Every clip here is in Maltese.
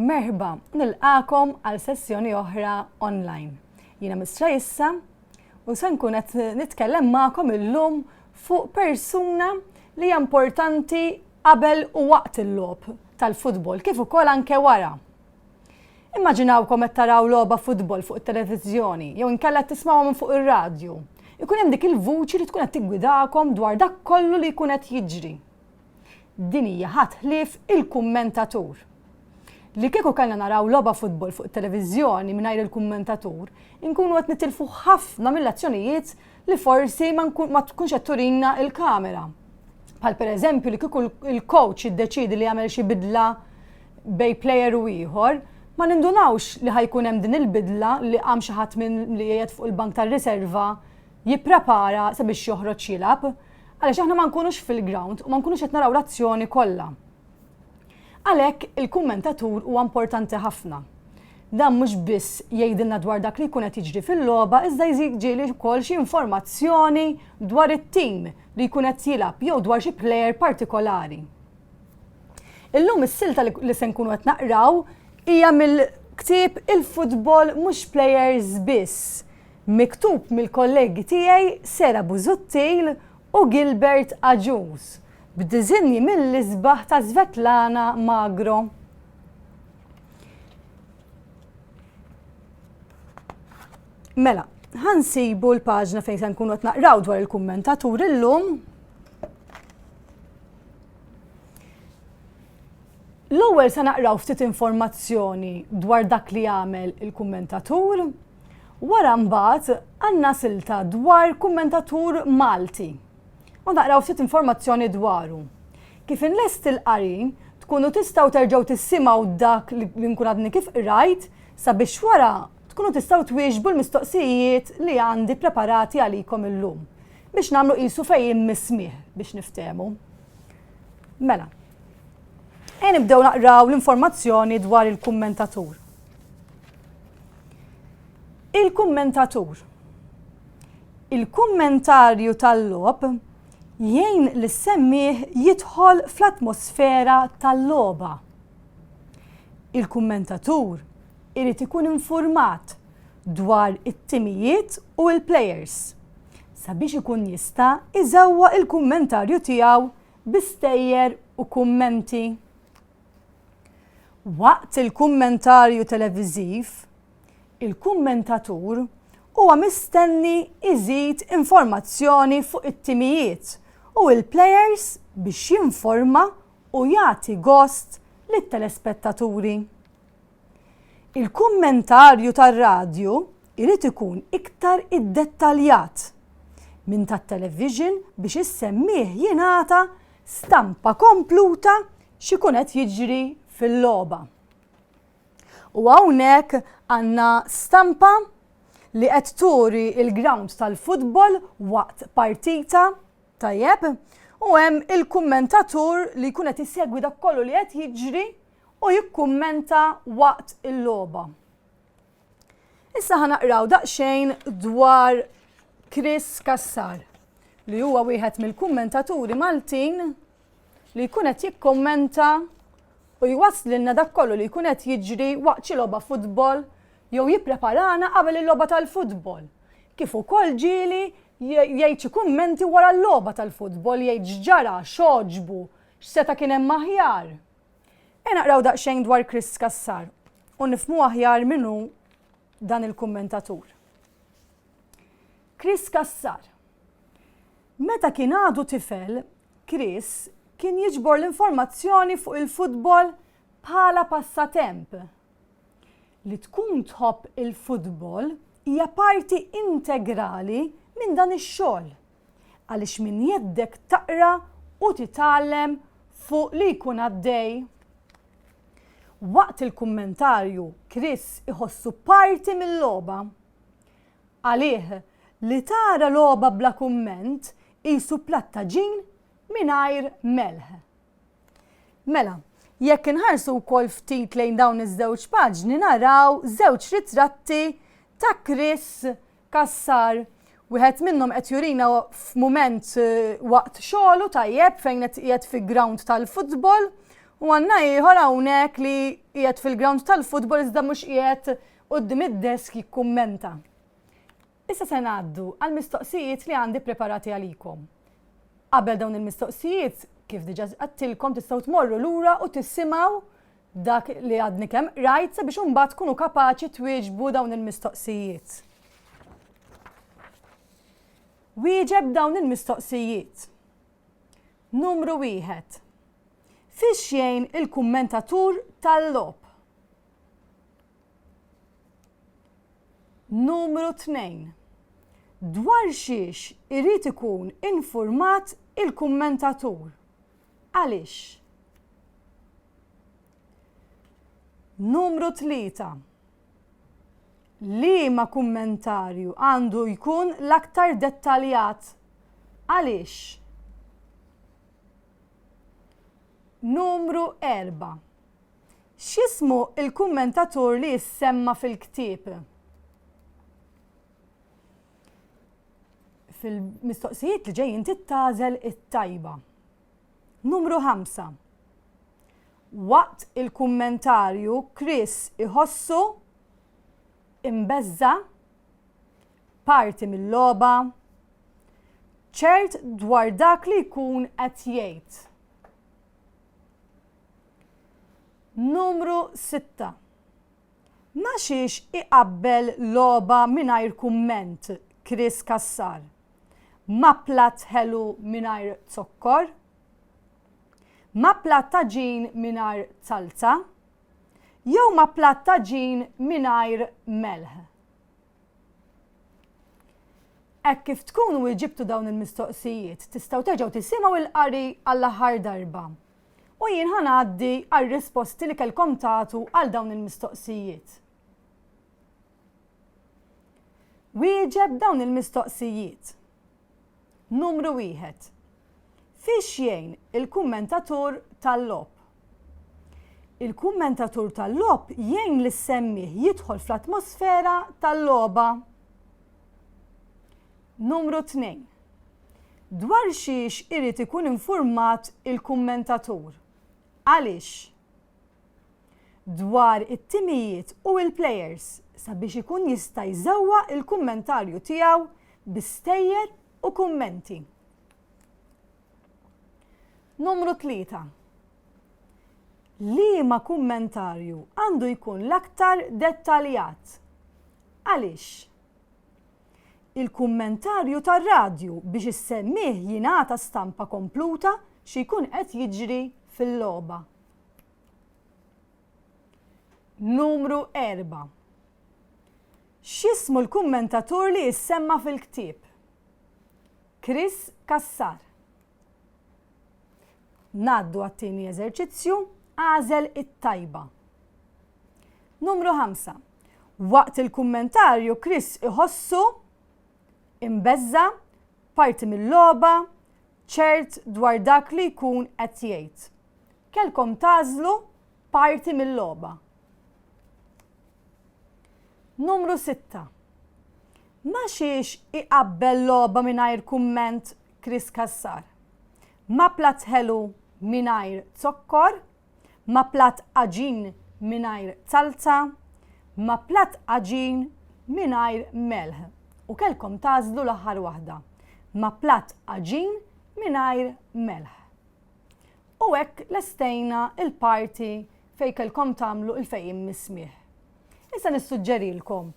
Merħba, nilqakom għal sessjoni oħra online. Jiena Mistra Issa u se nkun qed nitkellem magħkom illum fuq persuna li hija importanti qabel u waqt il-logħob tal-futbol, kif ukoll anke wara. Immaġinawkom qed taraw logħba futbol fuq it-televiżjoni jew inkella tismawha minn fuq ir-radju. Ikun hemm dik il-vuċi li tkun qed tiggwidakom dwar dak kollu li jkun qed jiġri. Din hija ħadd il-kummentatur. Li kieku kellna naraw logħba futbol fuq it-televiżjoni mingħajr il-kummentatur, inkunu qed nitilfu ħafna mill-azzjonijiet li forsi ma tkunx qed turinna il-kamera. Bħal pereżempju li kieku il-coach iddeċiedi li jagħmel xi bidla bej plejer u ieħor, ma nindunawx li ħajkun hemm din il-bidla li qam xi ħadd minn li qiegħed fuq il-bank tar-riserva jipprepara sabiex joħroġ jilgħab, għaliex aħna ma nkunux fil-ground u ma nkunux qed naraw l-azzjoni kollha. Għalhekk il-kummentatur huwa importanti ħafna. Dan mhux biss jgħidilna dwar dak li jkun qed jiġri fil-logħba, iżda jġieli wkoll xi informazzjoni dwar it-tim li jkun qed jilgħab jew dwar xi plejer partikolari. Illum is-silta li se nkunu qed naqraw hija mill-ktieb Il-futbol mhux plejers biss, miktub mill-kollegi tiegħi Sera Busuttil u Gilbert Aġuż, b'diżinji mill-isbaħ ta' Svetlana Magro. Mela, ħansibu l-paġna fejn se nkunu qed naqraw dwar il-kummentatur illum. L-ewwel se naqraw ftit informazzjoni dwar dak li jagħmel il-kummentatur, wara mbagħad għandna silta dwar kummentatur Malti. U naqraw ftit informazzjoni dwaru. Kif inlest il-qari, tkunu tistgħu terġgħu tissimgħu dak li nkun għadni kif qrajt sabiex wara tkunu tistgħu twieġbu l-mistoqsijiet li għandi preparati għalikom illum biex nagħmlu qisu fejn missmih biex niftehmu. Mela, nibdew naqraw l-informazzjoni dwar il-kummentatur. Il-kummentatur. Il-kummentarju tal-logħb jgħin li semmih jidħol fl-atmosfera tal-logħba. Il-kummentatur irid ikun infurmat dwar it-timijiet u l-plejers sabiex ikun jista' iżewwa il-kummentarju tiegħu bistejjer u kummenti. Waqt il-kummentarju televiżiv, il-kummentatur huwa mistenni iżid informazzjoni fuq it-timijiet u l-plejers biex jinforma u jagħti gost lit-telespettaturi. Il-kummentarju tar-radju irid ikun iktar iddettaljat minn tat-television biex issemmih jingħata stampa kompluta x'ikun qed jiġri fil-logħba. U hawnhekk għandna stampa li qed turi il-ground tal-futbol waqt partita tajjeb u hemm il-kummentatur li jkun qed isegwi dak kollu li qed jiġri u jikkummenta waqt il-logħba. Issa ħanaqraw daqsxejn dwar Chris Kassar li huwa wieħed mill-kummentaturi Maltin li jkun qed jikkummenta u jwasslilna dak kollu li jkun qed jiġri waqt xi logħba futbol jew jippreparana qabel il-logħba tal-futbol. Kif ukoll ġieli jgħid xi kummenti wara l-logħba tal-futbol, jgħid x'ġara, x'għoġbu, x'seta' kien hemm aħjar. Naqraw daqsxejn dwar Chris Kassar u nifhmu aħjar minnu dan il-kummentatur. Chris Kassar. Meta kien għadu tifel, Chris kien jiġbor l-informazzjoni fuq il-futbol bħala passatemp. Li tkun tħobb il-futbol hija parti integrali minn dan ix-xogħol għaliex minn jeddek taqra u titgħallem fuq li jkun għaddej. Waqt il-kummentarju Chris iħossu parti mill-logħba. Għalih li tara logħba bla kumment qisu platta ġin mingħajr melħ. Mela, jekk inħarsu wkoll ftit lejn dawn iż-żewġ paġni naraw żewġ ritratti ta' Chris Kassar. Wieħed minnhom qed jurina f'mument waqt xogħlu tajjeb fejn qed qiegħed fi ground tal-futbol U għandna ieħor hawnhekk li qiegħed fil-ground tal-futbol iżda mhux qiegħed quddiem id-desk jikkummenta. Issa se ngħaddu għall-mistoqsijiet li għandi preparati għalikom. Qabel dawn il-mistoqsijiet, kif diġà għattilkom tistgħu tmorru lura u tissimgħu dak li għadni kemm rajt sabiex imbagħad tkunu kapaċi twieġbu dawn il-mistoqsijiet. Wieġeb dawn il-mistoqsijiet. Numru 1. Fiex jgħin il-kummentatur tal-logħob? Numru 2. Dwar xiex irid ikun infurmat il-kummentatur? Għaliex? Numru 3. Liema kummentarju għandu jkun l-aktar dettaljat? Għaliex? Numru 4. X'ismu il-kummentatur li jissemma fil-ktieb? Fil-mistoqsijiet li ġejjin tittażel it-tajba. Numru 5. Waqt il-kummentarju Chris iħossu imbeżza, parti mill-logħba, ċert dwar dak li jkun qed jgħid. Numru 6. Ma xiex iqabbel logħba mingħajr kumment Chris Kassar? Ma platt ħelu mingħajr zokkor? Ma platt ta' ġin mingħajr salsa? Jew ma platt ta' ġin mingħajr melħ? Hekk kif tkunu iġibtu dawn il-mistoqsijiet, tistgħu terġgħu tisimgħu il-qari għall-aħħar darba. U jien ħanaddi għal-risposti li kellkom tagħtu għal dawn il-mistoqsijiet. Wieġeb dawn il-mistoqsijiet. Numru 1. Fiex jgħin il-kummentatur tal-logħob? Il-kummentatur tal-logħob jgħin li semmih jidħol fl-atmosfera tal-logħba. Numru 2. Dwar xiex irid ikun infurmat il-kummentatur? Għaliex? Dwar it-timijiet u il-plejers sabiex ikun jista' jżewwa il-kummentarju tiegħu bistejjer u kummenti. Numru 3. Liema kummentarju għandu jkun l-aktar dettaljat? Għaliex? Il-kummentarju tar-radju biex issemmih jingħata stampa kompluta xi jkun qed jiġri fil-logħba. Numru 4. X'ismu l-kummentatur li jissemma fil-ktieb? Chris Kassar. Ngħaddu għat-tieni eżerċizzju, għażel it-tajba. Numru 5. Waqt il-kummentarju Chris iħossu imbeżza, parti mill-logħba, ċert dwar dak li jkun qed jgħid. Kellkom tagħżlu parti mill-logħba. Numru 6. Ma xiex iqabbel logħba mingħajr kumment Chris Kassar? Ma platt ħelu mingħajr zokkor? Ma platt aġin mingħajr salsa? Ma platt aġin mingħajr melħ? U kellkom tagħżlu l-aħħar waħda. Ma platt aġin mingħajr melħ. U hekk lestejna il-parti fejn kellkom tagħmlu il-fejn mismieħ. Issa nissuġġerilkom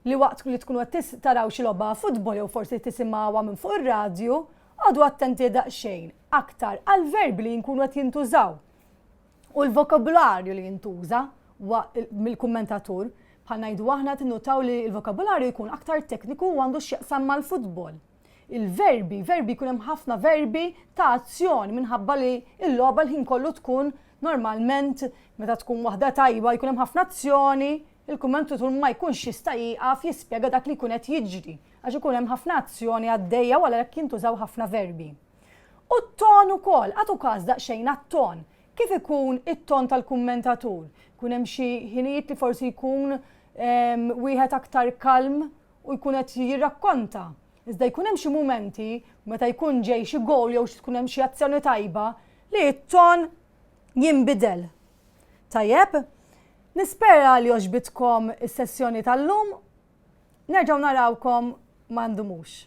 li waqt li tkunu qed taraw xi logħba futbol jew forsi tisimgħuha minn fuq ir-radju, għadu attenti daqsxejn aktar għall-verbi li nkunu qed jintużaw u l-vokabularju li jintuża mill-kummentatur. Bħal ngħidu aħna tinnutaw li l-vokabularju jkun aktar tekniku u għandu x'jaqsam mal-futbol. Il-verbi jkun hemm ħafna verbi ta' azzjoni minħabba li l-logħba l-ħin kollu tkun normalment meta tkun waħda tajba jkun hemm ħafna azzjoni, il-kummentatur ma jkunx jista' jieqaf jispjega dak li jkun qed jiġri għax ikun hemm ħafna azzjoni għaddejja wara jekk jintużaw ħafna verbi. U t-ton ukoll, għatu każ daqsxejn għat-ton. Kif ikun it-ton tal-kummentatur? Kun hemm xi ħinijiet li forsi jkun wieħed aktar kalm u jkun qed jirrakkonta. Iżda jkun hemm xi mumenti meta jkun ġej xi gowl jew tkun hemm xi azzjoni tajba li t-ton jinbidel. Tajjeb, nispera li oġbitkom is-sessjoni tal-lum, nerġgħu narawkom m'għandumux.